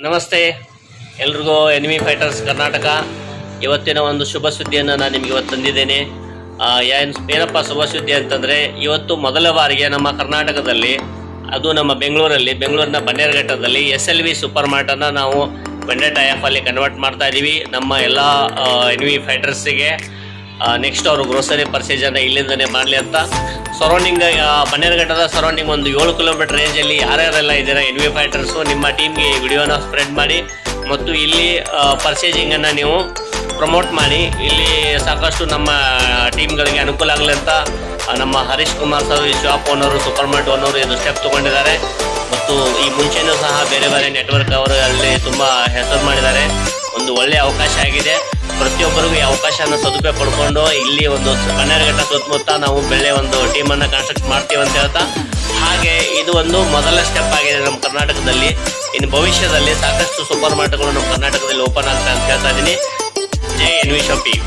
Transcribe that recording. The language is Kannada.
ನಮಸ್ತೆ ಎಲ್ರಿಗೂ ಎನಿಮಿ ಫೈಟರ್ಸ್ ಕರ್ನಾಟಕ. ಇವತ್ತಿನ ಒಂದು ಶುಭ ಸುದ್ದಿಯನ್ನು ನಾನು ನಿಮಗೆ ಇವತ್ತು ತಂದಿದ್ದೇನೆ. ಏನಪ್ಪ ಶುಭ ಸುದ್ದಿ ಅಂತಂದರೆ, ಇವತ್ತು ಮೊದಲ ಬಾರಿಗೆ ನಮ್ಮ ಕರ್ನಾಟಕದಲ್ಲಿ, ಅದು ನಮ್ಮ ಬೆಂಗಳೂರಿನ ಬನ್ನೇರುಘಟ್ಟದಲ್ಲಿ SLV ಸೂಪರ್ ಮಾರ್ಟನ್ನು ನಾವು ಬೆಂಡೆಟೈಫಲ್ಲಿ ಕನ್ವರ್ಟ್ ಮಾಡ್ತಾ ಇದ್ದೀವಿ. ನಮ್ಮ ಎಲ್ಲ ಎನಿಮಿ ಫೈಟರ್ಸಿಗೆ ನೆಕ್ಸ್ಟ್ ಅವರು ಗ್ರೋಸರಿ ಪರ್ಚೇಸನ್ನು ಇಲ್ಲಿಂದನೇ ಮಾಡಲಿ ಅಂತ. ಸರೌಂಡಿಂಗ್ ಬನ್ನೇರುಘಟ್ಟದ ಸರೌಂಡಿಂಗ್ ಒಂದು 7 ಕಿಲೋಮೀಟರ್ ರೇಂಜಲ್ಲಿ ಯಾರ್ಯಾರೆಲ್ಲ ಇದ್ದೀರಾ ಎನಿಮಿ ಫೈಟರ್ಸು, ನಿಮ್ಮ ಟೀಮ್ಗೆ ಈ ವಿಡಿಯೋನ ಸ್ಪ್ರೆಡ್ ಮಾಡಿ ಮತ್ತು ಇಲ್ಲಿ ಪರ್ಚೇಸಿಂಗನ್ನು ನೀವು ಪ್ರಮೋಟ್ ಮಾಡಿ. ಇಲ್ಲಿ ಸಾಕಷ್ಟು ನಮ್ಮ ಟೀಮ್ಗಳಿಗೆ ಅನುಕೂಲ ಆಗಲಿ ಅಂತ ನಮ್ಮ ಹರೀಶ್ ಕುಮಾರ್ ಸರ್, ಈ shop owner, super mart owner ಇದು ಸ್ಟೆಪ್ ತೊಗೊಂಡಿದ್ದಾರೆ. ಮತ್ತು ಈ ಮುಂಚೆನೂ ಸಹ ಬೇರೆ ಬೇರೆ ನೆಟ್ವರ್ಕ್ ಅವರು ಅಲ್ಲಿ ತುಂಬ ಹೆಸರು ಮಾಡಿದ್ದಾರೆ. ಒಂದು ಒಳ್ಳೆಯ ಅವಕಾಶ ಆಗಿದೆ. ಪ್ರತಿಯೊಬ್ಬರಿಗೂ ಈ ಅವಕಾಶನ ಸದುಪಯೋಗ ಪಡ್ಕೊಂಡು ಇಲ್ಲಿ ಒಂದು ಬನ್ನೇರುಘಟ್ಟ ಸುತ್ತಮುತ್ತ ನಾವು ಬೆಳೆ ಒಂದು ಟೀಮನ್ನು ಕನ್ಸ್ಟ್ರಕ್ಟ್ ಮಾಡ್ತೀವಿ ಅಂತ ಹೇಳ್ತಾ, ಹಾಗೆ ಇದು ಒಂದು ಮೊದಲ ಸ್ಟೆಪ್ ಆಗಿದೆ ನಮ್ಮ ಕರ್ನಾಟಕದಲ್ಲಿ. ಇನ್ನು ಭವಿಷ್ಯದಲ್ಲಿ ಸಾಕಷ್ಟು ಸೂಪರ್ ಮಾರ್ಟ್ಗಳು ನಮ್ಮ ಕರ್ನಾಟಕದಲ್ಲಿ ಓಪನ್ ಆಗ್ತಾ ಅಂತ ಹೇಳ್ತಾ ಇದ್ದೀನಿ. ಜೈ ಎನ್ವಿ ಶಾಪಿಂಗ್.